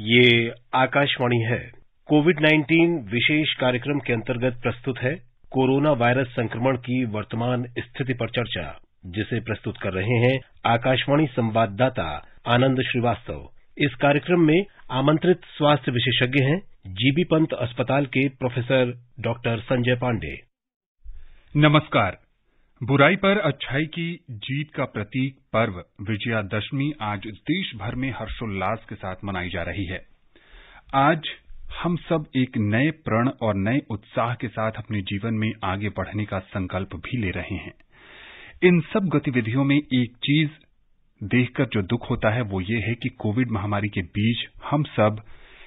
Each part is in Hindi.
ये आकाशवाणी है। कोविड-19 विशेष कार्यक्रम के अंतर्गत प्रस्तुत है कोरोना वायरस संक्रमण की वर्तमान स्थिति पर चर्चा, जिसे प्रस्तुत कर रहे हैं आकाशवाणी संवाददाता आनंद श्रीवास्तव। इस कार्यक्रम में आमंत्रित स्वास्थ्य विशेषज्ञ हैं जीबी पंत अस्पताल के प्रोफेसर डॉक्टर संजय पांडे। नमस्कार। बुराई पर अच्छाई की जीत का प्रतीक पर्व विजयादशमी आज देश भर में हर्षोल्लास के साथ मनाई जा रही है। आज हम सब एक नए प्रण और नए उत्साह के साथ अपने जीवन में आगे बढ़ने का संकल्प भी ले रहे हैं। इन सब गतिविधियों में एक चीज देखकर जो दुख होता है वो ये है कि कोविड महामारी के बीच हम सब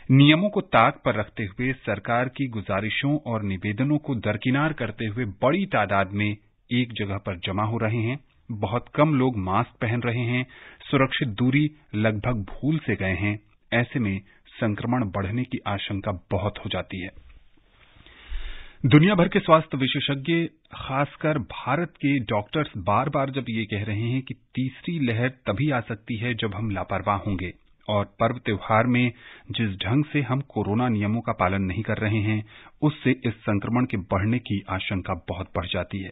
नियमों को ताक पर रखते हुए सरकार की गुजारिशों और निवेदनों को दरकिनार करते हुए बड़ी तादाद में एक जगह पर जमा हो रहे हैं। बहुत कम लोग मास्क पहन रहे हैं, सुरक्षित दूरी लगभग भूल से गए हैं। ऐसे में संक्रमण बढ़ने की आशंका बहुत हो जाती है। दुनिया भर के स्वास्थ्य विशेषज्ञ, खासकर भारत के डॉक्टर्स बार बार जब ये कह रहे हैं कि तीसरी लहर तभी आ सकती है जब हम लापरवाह होंगे और पर्व त्योहार में जिस ढंग से हम कोरोना नियमों का पालन नहीं कर रहे हैं, उससे इस संक्रमण के बढ़ने की आशंका बहुत बढ़ जाती है।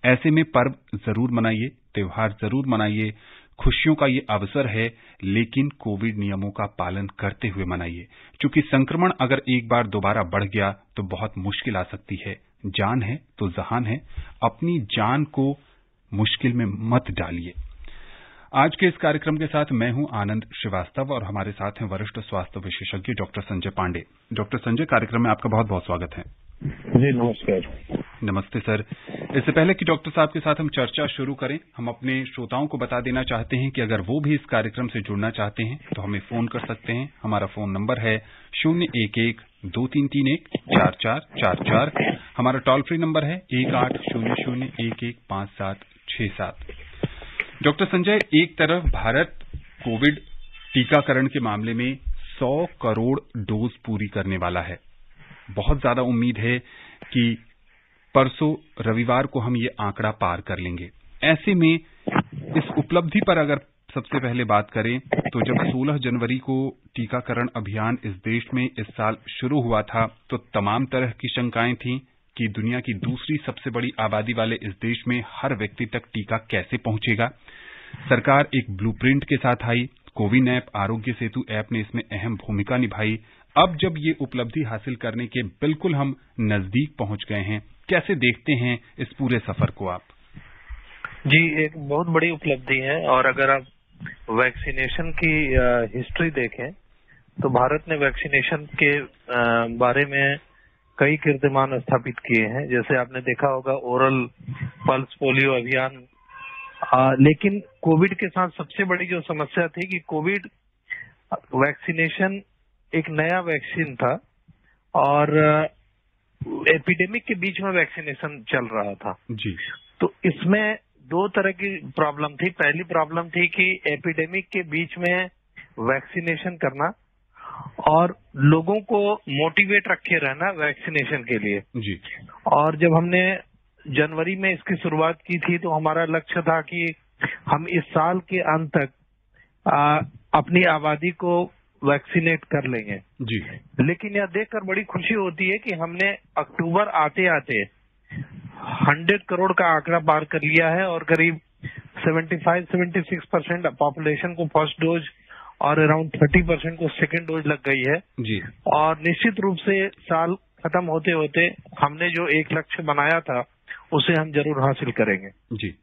ऐसे में पर्व जरूर मनाइए, त्योहार जरूर मनाइए, खुशियों का ये अवसर है, लेकिन कोविड नियमों का पालन करते हुए मनाइए, क्योंकि संक्रमण अगर एक बार दोबारा बढ़ गया तो बहुत मुश्किल आ सकती है। जान है तो जहान है, अपनी जान को मुश्किल में मत डालिए। आज के इस कार्यक्रम के साथ मैं हूं आनंद श्रीवास्तव और हमारे साथ हैं वरिष्ठ स्वास्थ्य विशेषज्ञ डॉक्टर संजय पांडे। डॉक्टर संजय, कार्यक्रम में आपका बहुत बहुत स्वागत है। जी नमस्कार। नमस्ते सर। इससे पहले कि डॉक्टर साहब के साथ हम चर्चा शुरू करें, हम अपने श्रोताओं को बता देना चाहते हैं कि अगर वो भी इस कार्यक्रम से जुड़ना चाहते हैं तो हमें फोन कर सकते हैं। हमारा फोन नंबर है 011-2331-4444। हमारा टोल फ्री नंबर है 1800-115767। डॉक्टर संजय, एक तरफ भारत कोविड टीकाकरण के मामले में 100 करोड़ डोज पूरी करने वाला है। बहुत ज्यादा उम्मीद है कि परसों रविवार को हम ये आंकड़ा पार कर लेंगे। ऐसे में इस उपलब्धि पर अगर सबसे पहले बात करें तो जब 16 जनवरी को टीकाकरण अभियान इस देश में इस साल शुरू हुआ था तो तमाम तरह की शंकाएं थीं कि दुनिया की दूसरी सबसे बड़ी आबादी वाले इस देश में हर व्यक्ति तक टीका कैसे पहुंचेगा। सरकार एक ब्लूप्रिंट के साथ आई, कोविन ऐप, आरोग्य सेतु ऐप ने इसमें अहम भूमिका निभाई। अब जब ये उपलब्धि हासिल करने के बिल्कुल हम नजदीक पहुंच गए हैं, कैसे देखते हैं इस पूरे सफर को आप? जी, एक बहुत बड़ी उपलब्धि है और अगर आप वैक्सीनेशन की हिस्ट्री देखें तो भारत ने वैक्सीनेशन के बारे में कई कीर्तिमान स्थापित किए हैं। जैसे आपने देखा होगा ओरल पल्स पोलियो अभियान। लेकिन कोविड के साथ सबसे बड़ी जो समस्या थी कि कोविड वैक्सीनेशन एक नया वैक्सीन था और एपिडेमिक के बीच में वैक्सीनेशन चल रहा था जी। तो इसमें दो तरह की प्रॉब्लम थी। पहली प्रॉब्लम थी कि एपिडेमिक के बीच में वैक्सीनेशन करना और लोगों को मोटिवेट रखे रहना वैक्सीनेशन के लिए जी। और जब हमने जनवरी में इसकी शुरुआत की थी तो हमारा लक्ष्य था कि हम इस साल के अंत तक अपनी आबादी को वैक्सीनेट कर लेंगे जी। लेकिन यह देखकर बड़ी खुशी होती है कि हमने अक्टूबर आते आते 100 करोड़ का आंकड़ा पार कर लिया है और करीब 75-76% पॉपुलेशन को फर्स्ट डोज और अराउंड 30% को सेकेंड डोज लग गई है जी। और निश्चित रूप से साल खत्म होते होते हमने जो एक लक्ष्य बनाया था उसे हम जरूर हासिल करेंगे। जी।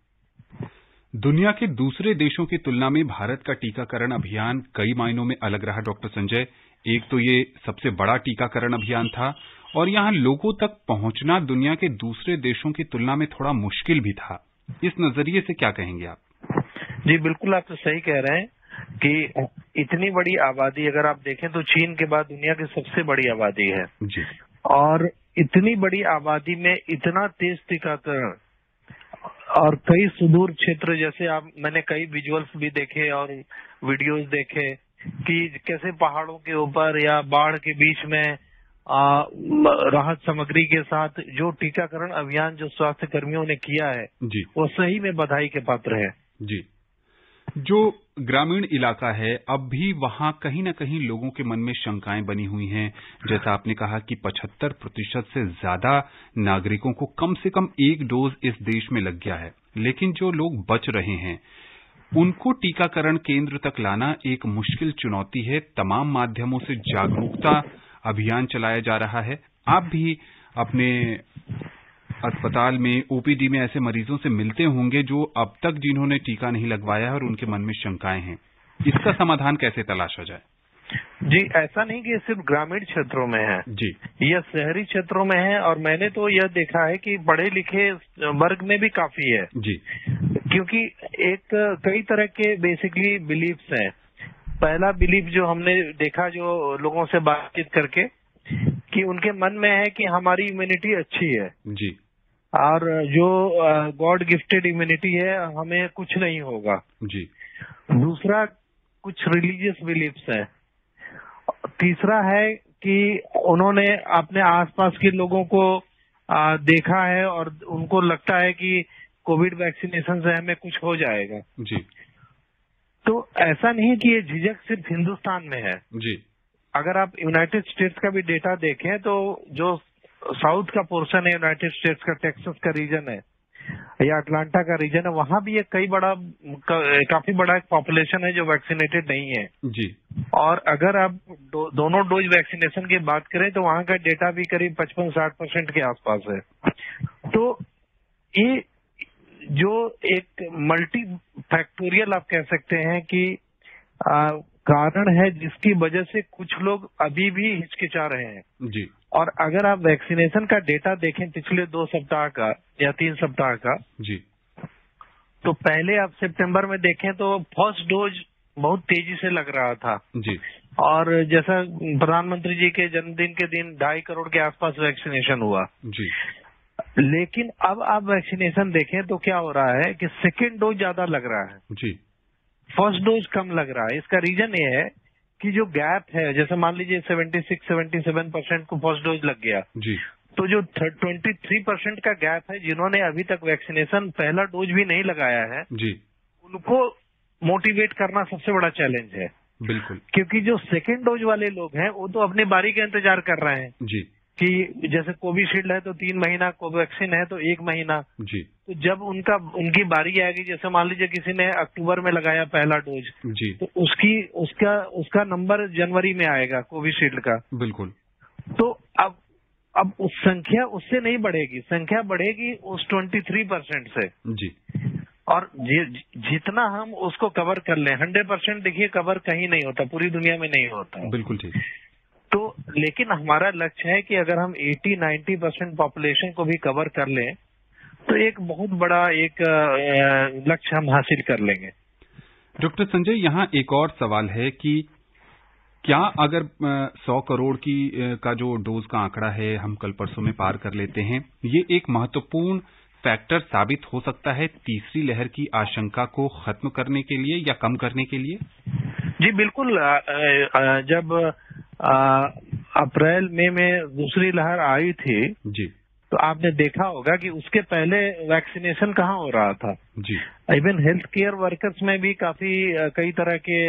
दुनिया के दूसरे देशों की तुलना में भारत का टीकाकरण अभियान कई मायनों में अलग रहा डॉक्टर संजय। एक तो ये सबसे बड़ा टीकाकरण अभियान था और यहाँ लोगों तक पहुंचना दुनिया के दूसरे देशों की तुलना में थोड़ा मुश्किल भी था। इस नजरिए से क्या कहेंगे आप? जी बिल्कुल, आप तो सही कह रहे हैं कि इतनी बड़ी आबादी अगर आप देखें तो चीन के बाद दुनिया की सबसे बड़ी आबादी है जी। और इतनी बड़ी आबादी में इतना तेज टीकाकरण और कई सुदूर क्षेत्र, जैसे मैंने कई विजुअल्स भी देखे और वीडियोस देखे कि कैसे पहाड़ों के ऊपर या बाढ़ के बीच में राहत सामग्री के साथ जो टीकाकरण अभियान जो स्वास्थ्य कर्मियों ने किया है जी। वो सही में बधाई के पात्र है। जी। जो ग्रामीण इलाका है, अब भी वहां कहीं न कहीं लोगों के मन में शंकाएं बनी हुई हैं। जैसा आपने कहा कि 75% से ज्यादा नागरिकों को कम से कम एक डोज इस देश में लग गया है, लेकिन जो लोग बच रहे हैं उनको टीकाकरण केंद्र तक लाना एक मुश्किल चुनौती है। तमाम माध्यमों से जागरूकता अभियान चलाया जा रहा है। आप भी अपने अस्पताल में, ओपीडी में ऐसे मरीजों से मिलते होंगे जो अब तक जिन्होंने टीका नहीं लगवाया है और उनके मन में शंकाएं हैं। इसका समाधान कैसे तलाशा जाए? जी, ऐसा नहीं कि सिर्फ ग्रामीण क्षेत्रों में है जी, यह शहरी क्षेत्रों में है, और मैंने तो यह देखा है कि पढ़े लिखे वर्ग में भी काफी है जी, क्योंकि कई तरह के बेसिकली बिलीफ्स हैं। पहला बिलीफ जो हमने देखा, जो लोगों से बातचीत करके, कि उनके मन में है कि हमारी इम्यूनिटी अच्छी है जी, और जो गॉड गिफ्टेड इम्यूनिटी है, हमें कुछ नहीं होगा। जी। दूसरा, कुछ रिलीजियस बिलीफ्स है। तीसरा है कि उन्होंने अपने आसपास के लोगों को देखा है और उनको लगता है कि कोविड वैक्सीनेशन से हमें कुछ हो जाएगा। जी, तो ऐसा नहीं कि ये झिझक सिर्फ हिंदुस्तान में है। जी, अगर आप यूनाइटेड स्टेट्स का भी डेटा देखें तो जो साउथ का पोर्शन है यूनाइटेड स्टेट्स का, टेक्सास का रीजन है या अटलांटा का रीजन है, वहां भी एक काफी बड़ा एक पॉपुलेशन है जो वैक्सीनेटेड नहीं है। जी। और अगर आप दोनों डोज वैक्सीनेशन की बात करें तो वहां का डेटा भी करीब 55-60% के आसपास है। तो ये जो एक मल्टी फैक्टोरियल आप कह सकते हैं कि कारण है जिसकी वजह से कुछ लोग अभी भी हिचकिचा रहे हैं। जी। और अगर आप वैक्सीनेशन का डेटा देखें पिछले 2 सप्ताह का या 3 सप्ताह का, जी, तो पहले आप सितंबर में देखें तो फर्स्ट डोज बहुत तेजी से लग रहा था। जी, और जैसा प्रधानमंत्री जी के जन्मदिन के दिन 2.5 करोड़ के आसपास वैक्सीनेशन हुआ। जी, लेकिन अब आप वैक्सीनेशन देखें तो क्या हो रहा है कि सेकेंड डोज ज्यादा लग रहा है, जी, फर्स्ट डोज कम लग रहा है। इसका रीजन ये है कि जो गैप है, जैसे मान लीजिए 76-77% को फर्स्ट डोज लग गया, जी, तो जो 23% का गैप है जिन्होंने अभी तक वैक्सीनेशन पहला डोज भी नहीं लगाया है, जी, उनको मोटिवेट करना सबसे बड़ा चैलेंज है। बिल्कुल। क्योंकि जो सेकेंड डोज वाले लोग हैं वो तो अपनी बारी का इंतजार कर रहे हैं जी, कि जैसे कोविशील्ड है तो 3 महीना, कोवैक्सीन है तो 1 महीना। जी, तो जब उनकी बारी आएगी, जैसे मान लीजिए किसी ने अक्टूबर में लगाया पहला डोज, जी, तो उसका नंबर जनवरी में आएगा कोविशील्ड का। बिल्कुल। तो अब उस संख्या उससे नहीं बढ़ेगी, संख्या बढ़ेगी उस 23% से। जी, और जितना हम उसको कवर कर लें, 100% देखिए कवर कहीं नहीं होता, पूरी दुनिया में नहीं होता। बिल्कुल ठीक। तो लेकिन हमारा लक्ष्य है कि अगर हम 80-90% पॉपुलेशन को भी कवर कर लें तो एक बहुत बड़ा एक लक्ष्य हम हासिल कर लेंगे। डॉक्टर संजय, यहाँ एक और सवाल है कि क्या अगर 100 करोड़ का जो डोज का आंकड़ा है हम कल परसों में पार कर लेते हैं, ये एक महत्वपूर्ण फैक्टर साबित हो सकता है तीसरी लहर की आशंका को खत्म करने के लिए या कम करने के लिए? जी बिल्कुल। जब अप्रैल मई में दूसरी लहर आई थी जी, तो आपने देखा होगा कि उसके पहले वैक्सीनेशन कहाँ हो रहा था। जी, इवन हेल्थ केयर वर्कर्स में भी कई तरह के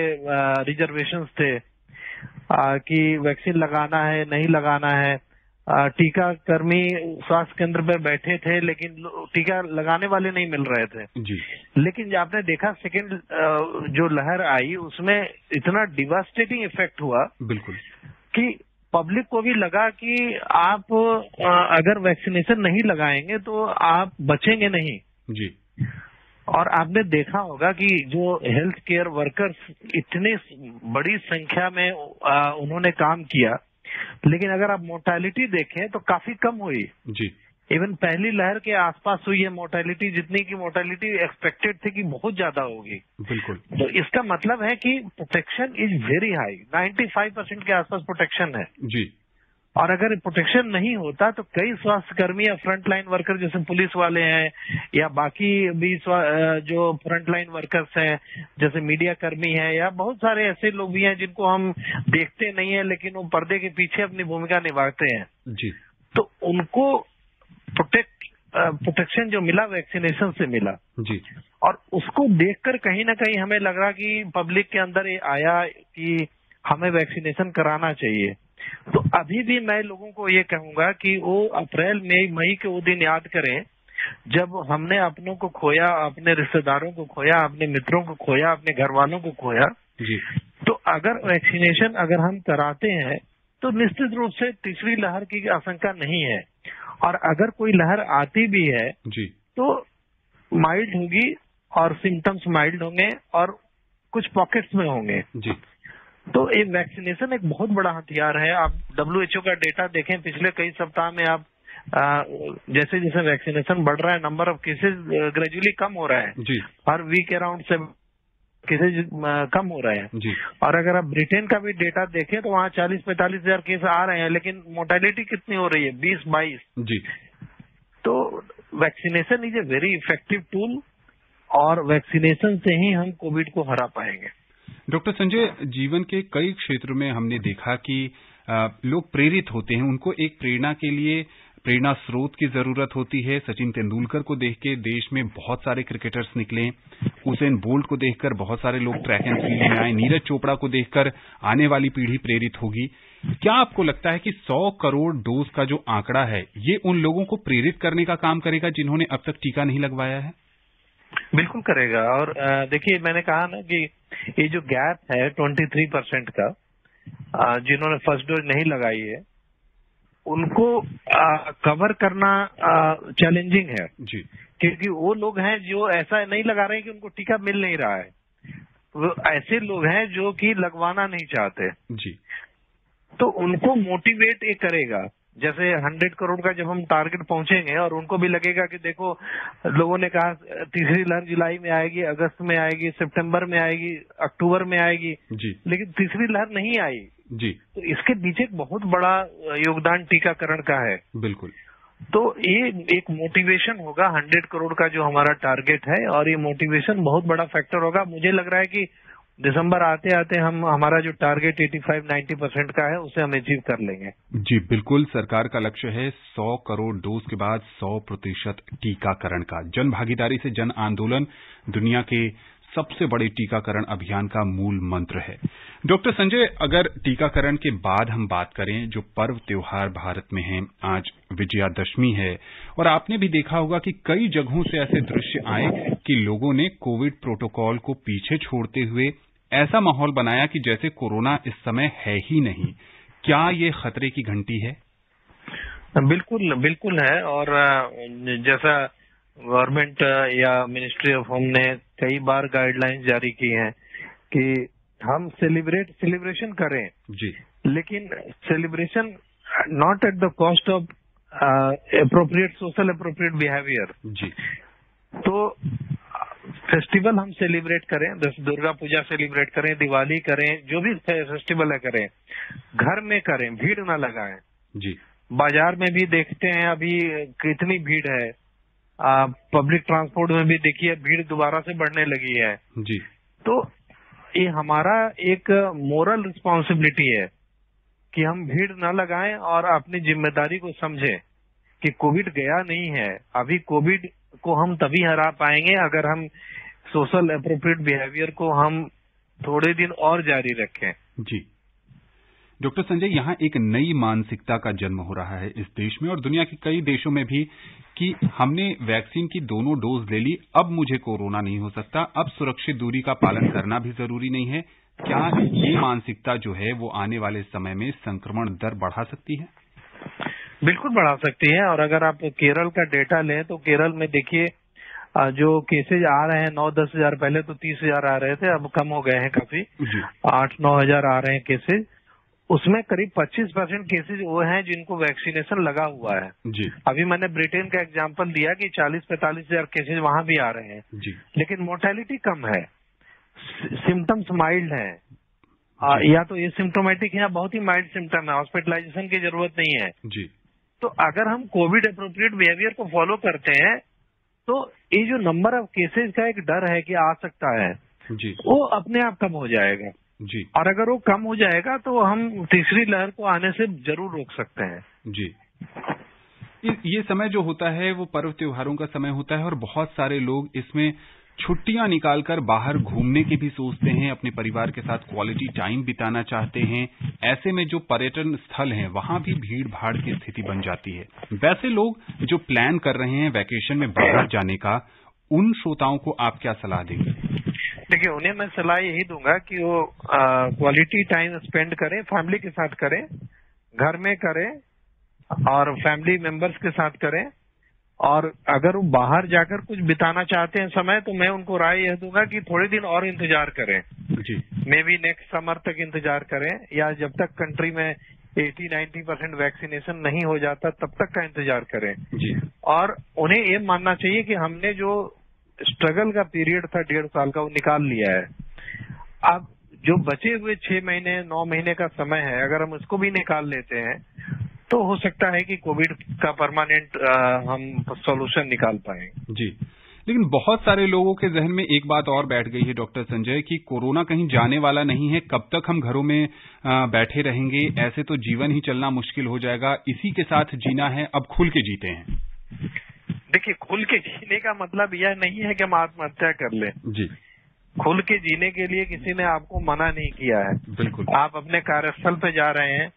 रिजर्वेशंस थे कि वैक्सीन लगाना है नहीं लगाना है। टीका कर्मी स्वास्थ्य केंद्र पर बैठे थे लेकिन टीका लगाने वाले नहीं मिल रहे थे। जी, लेकिन जो आपने देखा सेकेंड जो लहर आई उसमें इतना डिवास्टेटिंग इफेक्ट हुआ बिल्कुल, कि पब्लिक को भी लगा कि आप अगर वैक्सीनेशन नहीं लगाएंगे तो आप बचेंगे नहीं। जी, और आपने देखा होगा कि जो हेल्थ केयर वर्कर्स इतनी बड़ी संख्या में उन्होंने काम किया, लेकिन अगर आप मोर्टेलिटी देखें तो काफी कम हुई। जी, इवन पहली लहर के आसपास हुई है मोर्टेलिटी, जितनी की मोर्टेलिटी एक्सपेक्टेड थी कि बहुत ज्यादा होगी। बिल्कुल। तो इसका मतलब है कि प्रोटेक्शन इज वेरी हाई, 95% के आसपास प्रोटेक्शन है। जी, और अगर प्रोटेक्शन नहीं होता तो कई स्वास्थ्य कर्मी या फ्रंट लाइन वर्कर जैसे पुलिस वाले हैं या बाकी भी जो फ्रंट लाइन वर्कर्स हैं जैसे मीडिया कर्मी हैं या बहुत सारे ऐसे लोग भी हैं जिनको हम देखते नहीं है लेकिन वो पर्दे के पीछे अपनी भूमिका निभाते हैं, जी, तो उनको प्रोटेक्ट प्रोटेक्शन जो मिला वैक्सीनेशन से मिला जी। और उसको देखकर कहीं ना कहीं हमें लग रहा कि पब्लिक के अंदर ये आया कि हमें वैक्सीनेशन कराना चाहिए। तो अभी भी मैं लोगों को ये कहूंगा कि वो अप्रैल मई के वो दिन याद करें जब हमने अपनों को खोया, अपने रिश्तेदारों को खोया, अपने मित्रों को खोया, अपने घर वालों को खोया जी। तो अगर वैक्सीनेशन अगर हम कराते हैं तो निश्चित रूप से तीसरी लहर की आशंका नहीं है, और अगर कोई लहर आती भी है जी। तो माइल्ड होगी और सिम्टम्स माइल्ड होंगे और कुछ पॉकेट्स में होंगे जी। तो ये वैक्सीनेशन एक बहुत बड़ा हथियार है। आप WHO का डेटा देखें पिछले कई सप्ताह में, आप जैसे जैसे वैक्सीनेशन बढ़ रहा है नंबर ऑफ केसेस ग्रेजुअली कम हो रहा है जी। हर वीक अराउंड 7 केसेज कम हो रहे हैं जी। और अगर आप ब्रिटेन का भी डेटा देखें तो वहाँ 40-45 हजार केस आ रहे हैं, लेकिन मोर्टेलिटी कितनी हो रही है 20-22। जी। तो vaccination is a very effective tool और वैक्सीनेशन से ही हम कोविड को हरा पाएंगे। डॉक्टर संजय, जीवन के कई क्षेत्रों में हमने देखा कि लोग प्रेरित होते हैं, उनको एक प्रेरणा के लिए प्रेरणा स्रोत की जरूरत होती है। सचिन तेंदुलकर को देख के देश में बहुत सारे क्रिकेटर्स निकले, उसेन बोल्ट को देखकर बहुत सारे लोग ट्रैक एंड फील्ड में आए, नीरज चोपड़ा को देखकर आने वाली पीढ़ी प्रेरित होगी। क्या आपको लगता है कि 100 करोड़ डोज का जो आंकड़ा है ये उन लोगों को प्रेरित करने का काम करेगा जिन्होंने अब तक टीका नहीं लगवाया है? बिल्कुल करेगा। और देखिए, मैंने कहा ना कि ये जो गैप है 23% का, जिन्होंने फर्स्ट डोज नहीं लगाई है उनको कवर करना चैलेंजिंग है जी। क्योंकि वो लोग हैं जो ऐसा नहीं लगा रहे हैं कि उनको टीका मिल नहीं रहा है, वो ऐसे लोग हैं जो कि लगवाना नहीं चाहते जी। तो उनको मोटिवेट ये करेगा। जैसे 100 करोड़ का जब हम टारगेट पहुंचेंगे और उनको भी लगेगा कि देखो लोगों ने कहा तीसरी लहर जुलाई में आएगी, अगस्त में आएगी, सितंबर में आएगी, अक्टूबर में आएगी जी। लेकिन तीसरी लहर नहीं आई जी। तो इसके पीछे एक बहुत बड़ा योगदान टीकाकरण का है। बिल्कुल। तो ये एक मोटिवेशन होगा 100 करोड़ का जो हमारा टारगेट है, और ये मोटिवेशन बहुत बड़ा फैक्टर होगा। मुझे लग रहा है कि दिसंबर आते आते हमारा जो टारगेट 85-90% का है उसे हम अचीव कर लेंगे। जी बिल्कुल, सरकार का लक्ष्य है 100 करोड़ डोज के बाद 100% टीकाकरण का। जन भागीदारी से जन आंदोलन दुनिया के सबसे बड़े टीकाकरण अभियान का मूल मंत्र है। डॉक्टर संजय, अगर टीकाकरण के बाद हम बात करें, जो पर्व त्योहार भारत में हैं, आज विजयादशमी है और आपने भी देखा होगा कि कई जगहों से ऐसे दृश्य आए कि लोगों ने कोविड प्रोटोकॉल को पीछे छोड़ते हुए ऐसा माहौल बनाया कि जैसे कोरोना इस समय है ही नहीं। क्या ये खतरे की घंटी है? बिल्कुल बिल्कुल है। और जैसा गवर्नमेंट या मिनिस्ट्री ऑफ होम ने कई बार गाइडलाइंस जारी की हैं कि हम सेलिब्रेशन करें जी, लेकिन celebration not at the cost of appropriate social appropriate behaviour. जी। तो फेस्टिवल हम सेलिब्रेट करें, दुर्गा पूजा सेलिब्रेट करें, दिवाली करें, जो भी फेस्टिवल है करें, घर में करें, भीड़ ना लगाएं। जी। बाजार में भी देखते हैं अभी कितनी भीड़ है, पब्लिक ट्रांसपोर्ट में भी देखिए भीड़ दोबारा से बढ़ने लगी है। जी। तो ये हमारा एक मोरल रिस्पॉन्सिबिलिटी है कि हम भीड़ न लगाएं और अपनी जिम्मेदारी को समझें कि कोविड गया नहीं है। अभी कोविड को हम तभी हरा पाएंगे अगर हम सोशल एप्रोप्रिएट बिहेवियर को हम थोड़े दिन और जारी रखें। जी। डॉक्टर संजय, यहाँ एक नई मानसिकता का जन्म हो रहा है इस देश में और दुनिया के कई देशों में भी कि हमने वैक्सीन की दोनों डोज ले ली, अब मुझे कोरोना नहीं हो सकता, अब सुरक्षित दूरी का पालन करना भी जरूरी नहीं है। क्या ये मानसिकता जो है वो आने वाले समय में संक्रमण दर बढ़ा सकती है? बिल्कुल बढ़ा सकती है। और अगर आप केरल का डेटा लें तो केरल में देखिए जो केसेज आ रहे हैं 9-10 हजार, पहले तो 30 हजार आ रहे थे, अब कम हो गए हैं काफी, 8-9 हजार आ रहे हैं केसेज। उसमें करीब 25% केसेज वो हैं जिनको वैक्सीनेशन लगा हुआ है। जी। अभी मैंने ब्रिटेन का एग्जांपल दिया कि 40-45 हजार केसेज वहां भी आ रहे हैं। जी। लेकिन मोर्टेलिटी कम है, सिम्टम्स माइल्ड है, या तो एसिम्प्टोमेटिक है या बहुत ही माइल्ड सिम्टम है, हॉस्पिटलाइजेशन की जरूरत नहीं है। जी। तो अगर हम कोविड अप्रोप्रिएट बिहेवियर को फॉलो करते हैं तो ये जो नंबर ऑफ केसेज का एक डर है कि आ सकता है, जी, वो अपने आप कम हो जाएगा। जी। और अगर वो कम हो जाएगा तो हम तीसरी लहर को आने से जरूर रोक सकते हैं। जी। ये समय जो होता है वो पर्व त्योहारों का समय होता है और बहुत सारे लोग इसमें छुट्टियां निकालकर बाहर घूमने की भी सोचते हैं, अपने परिवार के साथ क्वालिटी टाइम बिताना चाहते हैं। ऐसे में जो पर्यटन स्थल हैं वहां भी भीड़ भाड़ की स्थिति बन जाती है। वैसे लोग जो प्लान कर रहे हैं वैकेशन में बाहर जाने का, उन श्रोताओं को आप क्या सलाह देंगे? देखिए, उन्हें मैं सलाह यही दूंगा कि वो क्वालिटी टाइम स्पेंड करें, फैमिली के साथ करें, घर में करें और फैमिली मेंबर्स के साथ करें। और अगर वो बाहर जाकर कुछ बिताना चाहते हैं समय, तो मैं उनको राय यह दूंगा कि थोड़े दिन और इंतजार करें जी। मे बी नेक्स्ट समर तक इंतजार करें, या जब तक कंट्री में 80-90% वैक्सीनेशन नहीं हो जाता तब तक का इंतजार करें जी। और उन्हें ये मानना चाहिए कि हमने जो स्ट्रगल का पीरियड था 1.5 साल का, वो निकाल लिया है। अब जो बचे हुए 6 महीने 9 महीने का समय है, अगर हम उसको भी निकाल लेते हैं तो हो सकता है कि कोविड का परमानेंट हम सॉल्यूशन निकाल पाए जी। लेकिन बहुत सारे लोगों के जहन में एक बात और बैठ गई है डॉक्टर संजय, कि कोरोना कहीं जाने वाला नहीं है, कब तक हम घरों में बैठे रहेंगे, ऐसे तो जीवन ही चलना मुश्किल हो जाएगा, इसी के साथ जीना है, अब खुल के जीते हैं। देखिए, खुल के जीने का मतलब यह नहीं है कि हम आत्महत्या कर लें जी। खुल के जीने के लिए किसी ने आपको मना नहीं किया है। बिल्कुल। आप अपने कार्यस्थल पे जा रहे हैं,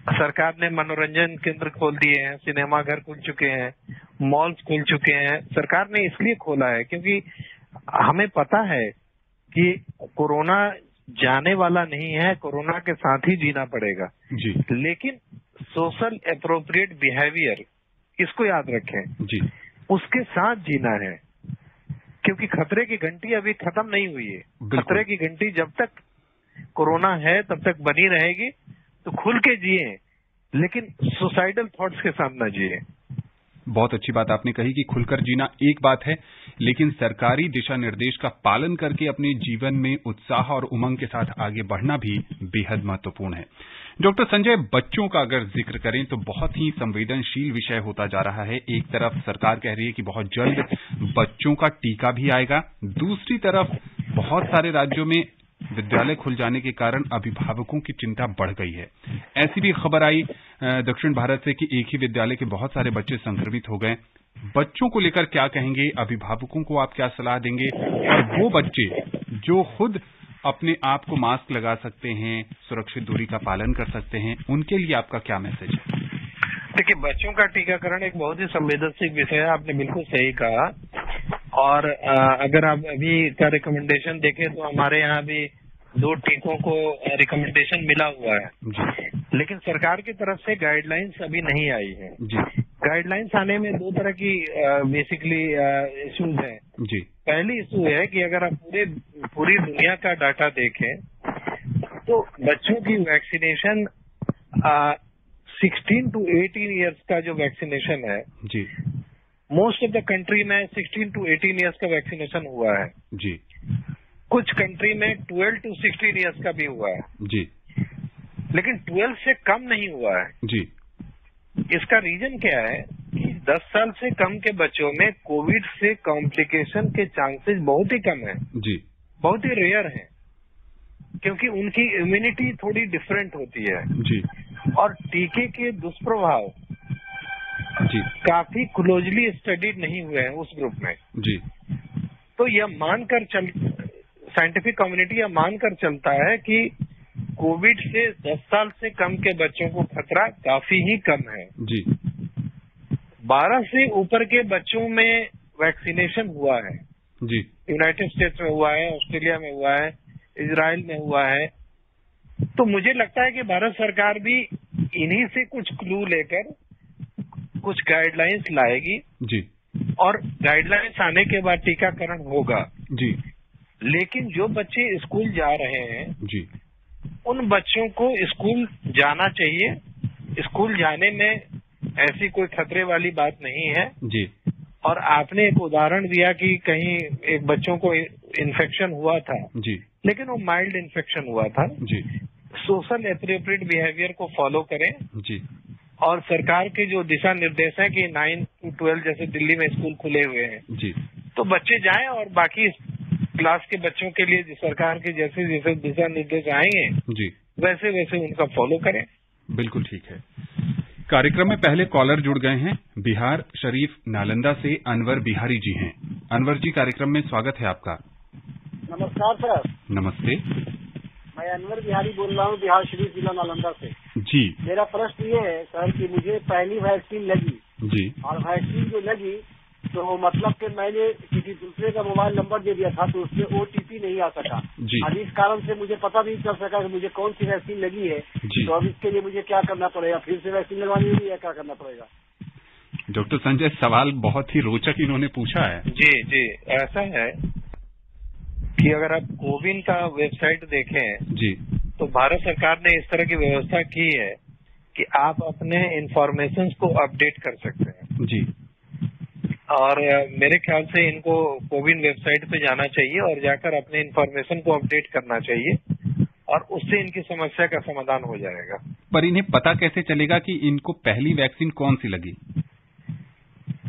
सरकार ने मनोरंजन केंद्र खोल दिए हैं, सिनेमा घर खुल चुके हैं, मॉल्स खुल चुके हैं। सरकार ने इसलिए खोला है क्योंकि हमें पता है कि कोरोना जाने वाला नहीं है, कोरोना के साथ ही जीना पड़ेगा जी। लेकिन सोशल एप्रोप्रिएट बिहेवियर, इसको याद रखें जी। उसके साथ जीना है, क्योंकि खतरे की घंटी अभी खत्म नहीं हुई है। खतरे की घंटी जब तक कोरोना है तब तक बनी रहेगी। तो खुल के जिए, लेकिन सुसाइडल थॉट्स के साथ ना जिए। बहुत अच्छी बात आपने कही कि खुलकर जीना एक बात है, लेकिन सरकारी दिशा निर्देश का पालन करके अपने जीवन में उत्साह और उमंग के साथ आगे बढ़ना भी बेहद महत्वपूर्ण है। डॉक्टर संजय, बच्चों का अगर जिक्र करें तो बहुत ही संवेदनशील विषय होता जा रहा है। एक तरफ सरकार कह रही है कि बहुत जल्द बच्चों का टीका भी आएगा, दूसरी तरफ बहुत सारे राज्यों में विद्यालय खुल जाने के कारण अभिभावकों की चिंता बढ़ गई है। ऐसी भी खबर आई दक्षिण भारत से कि एक ही विद्यालय के बहुत सारे बच्चे संक्रमित हो गए। बच्चों को लेकर क्या कहेंगे, अभिभावकों को आप क्या सलाह देंगे, और वो बच्चे जो खुद अपने आप को मास्क लगा सकते हैं, सुरक्षित दूरी का पालन कर सकते हैं, उनके लिए आपका क्या मैसेज है? देखिए, बच्चों का टीकाकरण एक बहुत ही संवेदनशील विषय है, आपने बिल्कुल सही कहा। और अगर आप अभी का रिकमेंडेशन देखें तो हमारे यहाँ भी 2 टीकों को रिकमेंडेशन मिला हुआ है जी। लेकिन सरकार की तरफ से गाइडलाइंस अभी नहीं आई है जी। गाइडलाइंस आने में 2 तरह की बेसिकली इश्यूज हैं जी। पहली इशू है कि अगर आप पूरी दुनिया का डाटा देखें तो बच्चों की वैक्सीनेशन 16 to 18 इयर्स का जो वैक्सीनेशन है जी, मोस्ट ऑफ द कंट्री में 16 to 18 इयर्स का वैक्सीनेशन हुआ है जी, कुछ कंट्री में 12 to 16 इयर्स का भी हुआ है जी, लेकिन 12 से कम नहीं हुआ है जी। इसका रीजन क्या है कि 10 साल से कम के बच्चों में कोविड से कॉम्प्लिकेशन के चांसेस बहुत ही कम है जी, बहुत ही रेयर है क्योंकि उनकी इम्यूनिटी थोड़ी डिफरेंट होती है जी, और टीके के दुष्प्रभाव जी, काफी क्लोजली स्टडीड नहीं हुए हैं उस ग्रुप में जी। तो यह मानकर साइंटिफिक कम्युनिटी यह मानकर चलता है कि कोविड से 10 साल से कम के बच्चों को खतरा काफी ही कम है जी। 12 से ऊपर के बच्चों में वैक्सीनेशन हुआ है जी। यूनाइटेड स्टेट्स में हुआ है ऑस्ट्रेलिया में हुआ है इजराइल में हुआ है तो मुझे लगता है कि भारत सरकार भी इन्हीं से कुछ क्लू लेकर कुछ गाइडलाइंस लाएगी जी। और गाइडलाइंस आने के बाद टीकाकरण होगा जी। लेकिन जो बच्चे स्कूल जा रहे हैं जी। उन बच्चों को स्कूल जाना चाहिए स्कूल जाने में ऐसी कोई खतरे वाली बात नहीं है जी। और आपने एक उदाहरण दिया कि कहीं एक बच्चों को इन्फेक्शन हुआ था जी। लेकिन वो माइल्ड इन्फेक्शन हुआ था जी। सोशल एप्रोप्रिएट बिहेवियर को फॉलो करें जी। और सरकार के जो दिशा निर्देश हैं कि 9 to 12 जैसे दिल्ली में स्कूल खुले हुए हैं जी। तो बच्चे जाएं और बाकी क्लास के बच्चों के लिए सरकार के जैसे जैसे दिशा निर्देश आएंगे जी वैसे वैसे उनका फॉलो करें। बिल्कुल ठीक है। कार्यक्रम में पहले कॉलर जुड़ गए हैं। बिहार शरीफ नालंदा से अनवर बिहारी जी हैं। अनवर जी, कार्यक्रम में स्वागत है आपका। नमस्कार सर। नमस्ते। मैं अनवर बिहारी बोल रहा हूँ, बिहार शरीफ जिला नालंदा से। जी। मेरा प्रश्न ये है सर कि मुझे पहली वैक्सीन लगी जी, और वैक्सीन जो लगी तो मतलब कि मैंने किसी दूसरे का मोबाइल नंबर दे दिया था तो उसमें OTP नहीं आ सका जी। अब इस कारण से मुझे पता नहीं चल सका कि मुझे कौन सी वैक्सीन लगी है जी। तो अब इसके लिए मुझे क्या करना पड़ेगा? फिर से वैक्सीन लगवानी होगी या क्या करना पड़ेगा? डॉक्टर संजय, सवाल बहुत ही रोचक इन्होंने पूछा है। जी जी, ऐसा है कि अगर आप कोविन का वेबसाइट देखें जी, तो भारत सरकार ने इस तरह की व्यवस्था की है कि आप अपने इंफॉर्मेशन को अपडेट कर सकते हैं। जी। और मेरे ख्याल से इनको कोविन वेबसाइट पे जाना चाहिए और जाकर अपने इंफॉर्मेशन को अपडेट करना चाहिए और उससे इनकी समस्या का समाधान हो जाएगा। पर इन्हें पता कैसे चलेगा कि इनको पहली वैक्सीन कौन सी लगी?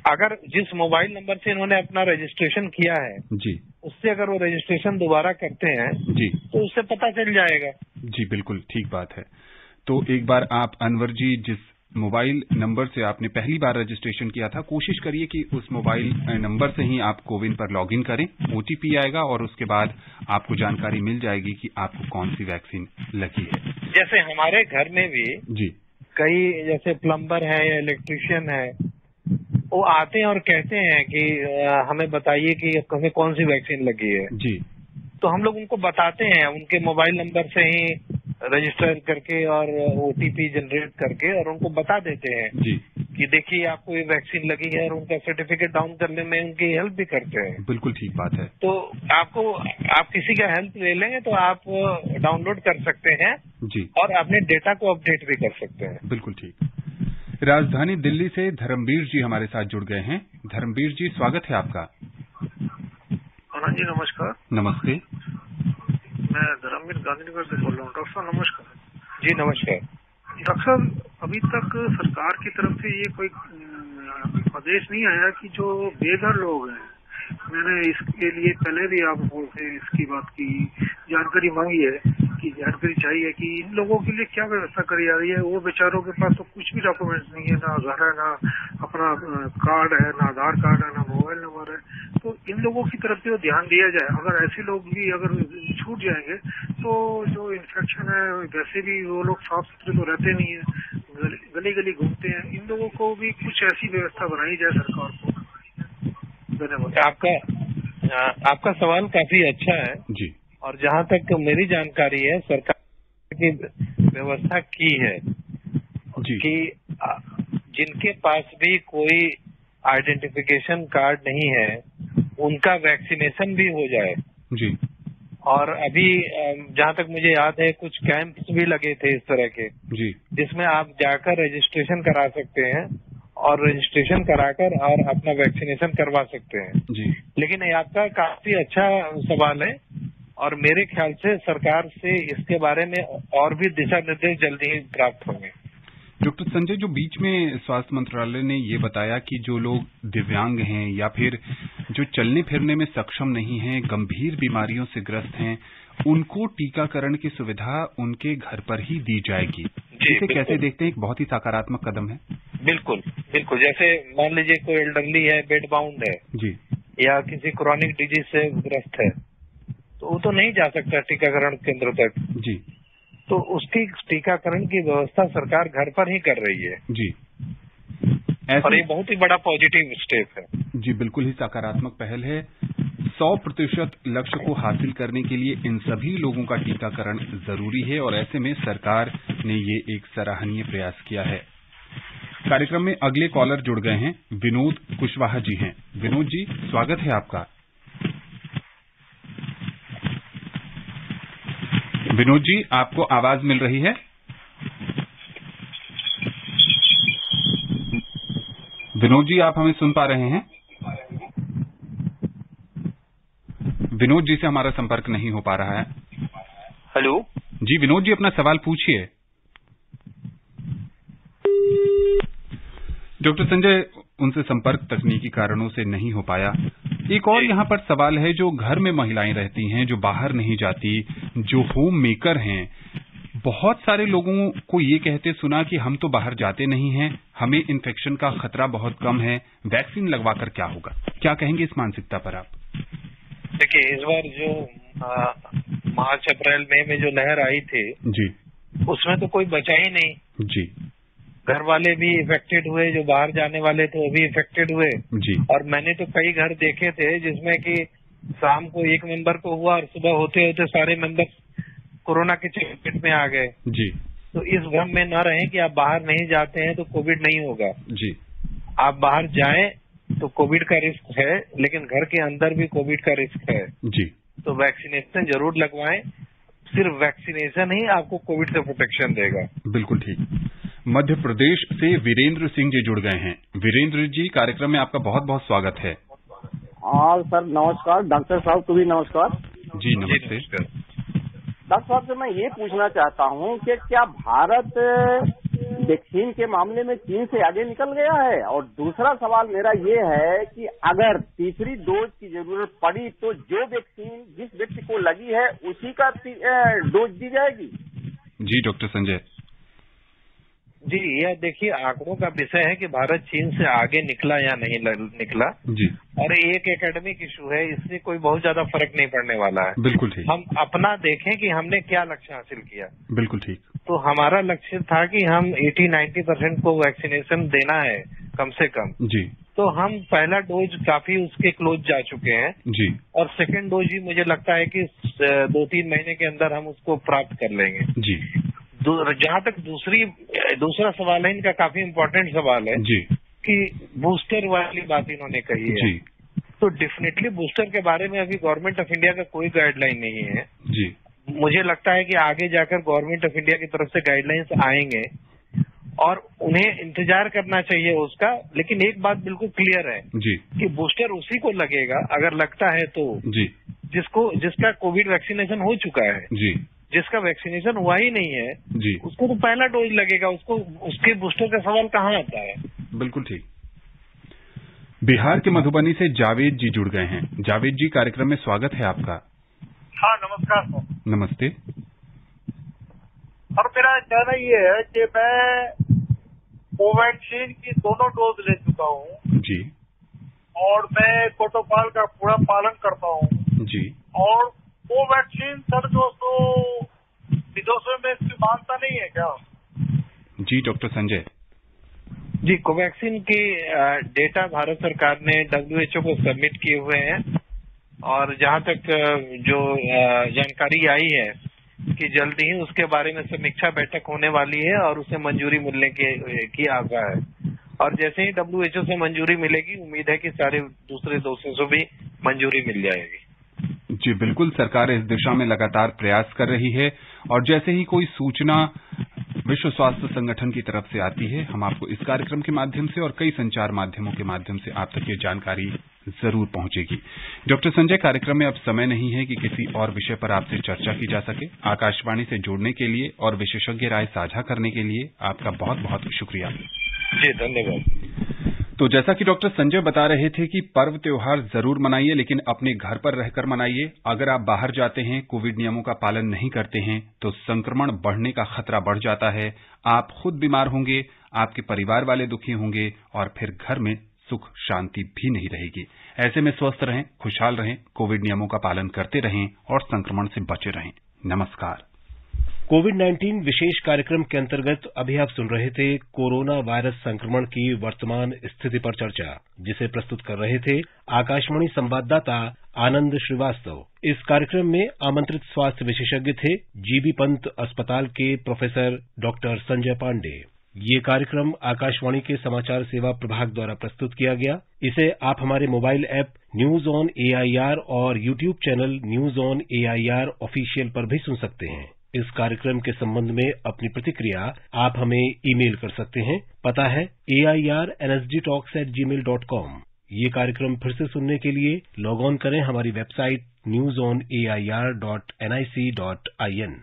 अगर जिस मोबाइल नंबर से इन्होंने अपना रजिस्ट्रेशन किया है जी, उससे अगर वो रजिस्ट्रेशन दोबारा करते हैं जी, तो उससे पता चल जाएगा। जी, बिल्कुल ठीक बात है। तो एक बार आप अनवर जी, जिस मोबाइल नंबर से आपने पहली बार रजिस्ट्रेशन किया था, कोशिश करिए कि उस मोबाइल नंबर से ही आप कोविन पर लॉगिन करें। OTP आएगा और उसके बाद आपको जानकारी मिल जाएगी कि आपको कौन सी वैक्सीन लगी है। जैसे हमारे घर में भी जी, कई जैसे प्लम्बर है या इलेक्ट्रिशियन है, वो आते हैं और कहते हैं कि हमें बताइए कि हमें कौन सी वैक्सीन लगी है। जी, तो हम लोग उनको बताते हैं, उनके मोबाइल नंबर से ही रजिस्टर करके और OTP जनरेट करके और उनको बता देते हैं जी, कि देखिए आपको ये वैक्सीन लगी है और उनका सर्टिफिकेट डाउन करने में उनकी हेल्प भी करते हैं। बिल्कुल ठीक बात है। तो आप किसी का हेल्प ले लेंगे तो आप डाउनलोड कर सकते हैं जी, और अपने डेटा को अपडेट भी कर सकते हैं। बिल्कुल ठीक। राजधानी दिल्ली से धर्मवीर जी हमारे साथ जुड़ गए हैं। धर्मवीर जी, स्वागत है आपका। हाँ जी, नमस्कार। नमस्ते। मैं धर्मवीर गांधीनगर से बोल रहा हूँ। डॉक्टर साहब नमस्कार। जी नमस्कार। डॉक्टर साहब, अभी तक सरकार की तरफ से ये कोई आदेश नहीं आया कि जो बेघर लोग हैं, मैंने इसके लिए पहले भी आप से इसकी बात की जानकारी मांगी है कि जानकारी चाहिए कि इन लोगों के लिए क्या व्यवस्था करी जा रही है। वो बेचारों के पास तो कुछ भी डॉक्यूमेंट्स नहीं है, ना घर है, ना अपना कार्ड है, ना आधार कार्ड है, ना मोबाइल नंबर है। तो इन लोगों की तरफ भी ध्यान दिया जाए। अगर ऐसे लोग भी अगर छूट जाएंगे तो जो इन्फेक्शन है, वैसे भी वो लोग साफ सुथरे तो रहते नहीं है, गली गली घूमते हैं। इन लोगों को भी कुछ ऐसी व्यवस्था बनाई जाए सरकार को। धन्यवाद। आपका सवाल काफी अच्छा है जी, और जहाँ तक मेरी जानकारी है, सरकार की व्यवस्था की है जी, कि जिनके पास भी कोई आइडेंटिफिकेशन कार्ड नहीं है उनका वैक्सीनेशन भी हो जाए। जी, और अभी जहाँ तक मुझे याद है कुछ कैंप्स भी लगे थे इस तरह के, जी, जिसमें आप जाकर रजिस्ट्रेशन करा सकते हैं और रजिस्ट्रेशन कराकर और अपना वैक्सीनेशन करवा सकते हैं। जी। लेकिन ये आपका काफी अच्छा सवाल है और मेरे ख्याल से सरकार से इसके बारे में और भी दिशा निर्देश जल्दी ही प्राप्त होंगे। डॉक्टर संजय, जो बीच में स्वास्थ्य मंत्रालय ने ये बताया कि जो लोग दिव्यांग हैं या फिर जो चलने फिरने में सक्षम नहीं हैं, गंभीर बीमारियों से ग्रस्त हैं, उनको टीकाकरण की सुविधा उनके घर पर ही दी जाएगी। इसे कैसे देखते हैं? एक बहुत ही सकारात्मक कदम है। बिल्कुल बिल्कुल। जैसे मान लीजिए कोई एल्डरली है, बेड बाउंड है जी, या किसी क्रॉनिक डिजीज से ग्रस्त है, तो वो तो नहीं जा सकता टीकाकरण केंद्र तक। जी, तो उसकी टीकाकरण की व्यवस्था सरकार घर पर ही कर रही है। जी। और ये बहुत ही बड़ा पॉजिटिव स्टेप है। जी, बिल्कुल ही सकारात्मक पहल है। 100% लक्ष्य को हासिल करने के लिए इन सभी लोगों का टीकाकरण जरूरी है और ऐसे में सरकार ने ये एक सराहनीय प्रयास किया है। कार्यक्रम में अगले कॉलर जुड़ गए हैं। विनोद कुशवाहा जी हैं। विनोद जी, स्वागत है आपका। विनोद जी, आपको आवाज मिल रही है? विनोद जी, आप हमें सुन पा रहे हैं? विनोद जी से हमारा संपर्क नहीं हो पा रहा है। हेलो जी विनोद जी, अपना सवाल पूछिए। डॉक्टर संजय, उनसे संपर्क तकनीकी कारणों से नहीं हो पाया। एक और यहाँ पर सवाल है, जो घर में महिलाएं रहती हैं, जो बाहर नहीं जाती, जो होम मेकर हैं, बहुत सारे लोगों को ये कहते सुना कि हम तो बाहर जाते नहीं हैं, हमें इन्फेक्शन का खतरा बहुत कम है, वैक्सीन लगवाकर क्या होगा? क्या कहेंगे इस मानसिकता पर आप? देखिए, इस बार जो मार्च अप्रैल मई में जो लहर आई थी जी, उसमें तो कोई बचा ही नहीं जी, घर वाले भी इफेक्टेड हुए, जो बाहर जाने वाले थे वो भी इफेक्टेड हुए जी, और मैंने तो कई घर देखे थे जिसमें कि शाम को एक मेंबर को हुआ और सुबह होते होते सारे मेंबर कोरोना के चपेट में आ गए। जी, तो इस भ्रम में न रहें कि आप बाहर नहीं जाते हैं तो कोविड नहीं होगा। जी, आप बाहर जाएं तो कोविड का रिस्क है, लेकिन घर के अंदर भी कोविड का रिस्क है। जी, तो वैक्सीनेशन जरूर लगवाएं। सिर्फ वैक्सीनेशन ही आपको कोविड से प्रोटेक्शन देगा। बिल्कुल ठीक। मध्य प्रदेश से वीरेंद्र सिंह जी जुड़ गए हैं। वीरेंद्र जी, कार्यक्रम में आपका बहुत बहुत स्वागत है। और सर नमस्कार। डॉक्टर साहब को भी नमस्कार। जी नमस्ते। डॉक्टर साहब से मैं ये पूछना चाहता हूँ कि क्या भारत वैक्सीन के मामले में चीन से आगे निकल गया है? और दूसरा सवाल मेरा ये है कि अगर तीसरी डोज की जरूरत पड़ी तो जो वैक्सीन जिस व्यक्ति को लगी है उसी का डोज दी जाएगी? जी डॉक्टर संजय। जी, यह देखिए आंकड़ों का विषय है कि भारत चीन से आगे निकला या नहीं निकला। जी, और एक एकेडमिक इशू है, इससे कोई बहुत ज्यादा फर्क नहीं पड़ने वाला है। बिल्कुल ठीक। हम अपना देखें कि हमने क्या लक्ष्य हासिल किया। बिल्कुल ठीक। तो हमारा लक्ष्य था कि हम 80-90% को वैक्सीनेशन देना है कम से कम। जी, तो हम पहला डोज काफी उसके क्लोज जा चुके हैं जी, और सेकंड डोज ही मुझे लगता है कि 2-3 महीने के अंदर हम उसको प्राप्त कर लेंगे। जी, जहाँ तक दूसरा सवाल है, इनका काफी इम्पोर्टेंट सवाल है जी, कि बूस्टर वाली बात इन्होंने कही है। जी, तो डेफिनेटली बूस्टर के बारे में अभी गवर्नमेंट ऑफ इंडिया का कोई गाइडलाइन नहीं है। जी, मुझे लगता है कि आगे जाकर गवर्नमेंट ऑफ इंडिया की तरफ से गाइडलाइंस आएंगे और उन्हें इंतजार करना चाहिए उसका। लेकिन एक बात बिल्कुल क्लियर है जी, कि बूस्टर उसी को लगेगा अगर लगता है तो जी, जिसका कोविड वैक्सीनेशन हो चुका है। जी, जिसका वैक्सीनेशन हुआ ही नहीं है जी, उसको तो पहला डोज लगेगा, उसको उसके बूस्टर का सवाल कहाँ आता है? बिल्कुल ठीक। बिहार के मधुबनी से जावेद जी जुड़ गए हैं। जावेद जी, कार्यक्रम में स्वागत है आपका। हाँ, नमस्कार सर। नमस्ते। और मेरा कहना ये है कि मैं कोवैक्सीन की दोनों डोज ले चुका हूँ जी, और मैं प्रोटोकॉल का पूरा पालन करता हूँ। जी, और कोवैक्सीन सर दोस्तों विदेशों में इसकी मान्यता नहीं है क्या? जी डॉक्टर संजय। जी, कोवैक्सीन की डेटा भारत सरकार ने WHO को सबमिट किए हुए हैं और जहां तक जो जानकारी आई है कि जल्दी ही उसके बारे में समीक्षा बैठक होने वाली है और उसे मंजूरी मिलने की आशा है। और जैसे ही WHO से मंजूरी मिलेगी, उम्मीद है कि सारे दूसरे देशों से भी मंजूरी मिल जाएगी। जी बिल्कुल, सरकार इस दिशा में लगातार प्रयास कर रही है और जैसे ही कोई सूचना विश्व स्वास्थ्य संगठन की तरफ से आती है, हम आपको इस कार्यक्रम के माध्यम से और कई संचार माध्यमों के माध्यम से आप तक ये जानकारी जरूर पहुंचेगी। डॉक्टर संजय, कार्यक्रम में अब समय नहीं है कि किसी और विषय पर आपसे चर्चा की जा सके। आकाशवाणी से जुड़ने के लिए और विशेषज्ञ राय साझा करने के लिए आपका बहुत बहुत शुक्रिया। जी धन्यवाद। तो जैसा कि डॉक्टर संजय बता रहे थे कि पर्व त्योहार जरूर मनाइए, लेकिन अपने घर पर रहकर मनाइए। अगर आप बाहर जाते हैं, कोविड नियमों का पालन नहीं करते हैं, तो संक्रमण बढ़ने का खतरा बढ़ जाता है। आप खुद बीमार होंगे, आपके परिवार वाले दुखी होंगे और फिर घर में सुख शांति भी नहीं रहेगी। ऐसे में स्वस्थ रहें, खुशहाल रहें, कोविड नियमों का पालन करते रहें और संक्रमण से बचे रहें। नमस्कार। कोविड-19 विशेष कार्यक्रम के अंतर्गत अभी आप सुन रहे थे कोरोना वायरस संक्रमण की वर्तमान स्थिति पर चर्चा, जिसे प्रस्तुत कर रहे थे आकाशवाणी संवाददाता आनंद श्रीवास्तव। इस कार्यक्रम में आमंत्रित स्वास्थ्य विशेषज्ञ थे जीबी पंत अस्पताल के प्रोफेसर डॉक्टर संजय पांडे। ये कार्यक्रम आकाशवाणी के समाचार सेवा प्रभाग द्वारा प्रस्तुत किया गया। इसे आप हमारे mobile app news on AIR और YouTube channel news on AIR official पर भी सुन सकते हैं। इस कार्यक्रम के संबंध में अपनी प्रतिक्रिया आप हमें ईमेल कर सकते हैं। पता है airnsdtalks@gmail.com। ये कार्यक्रम फिर से सुनने के लिए लॉग ऑन करें हमारी वेबसाइट newsonair.nic.in।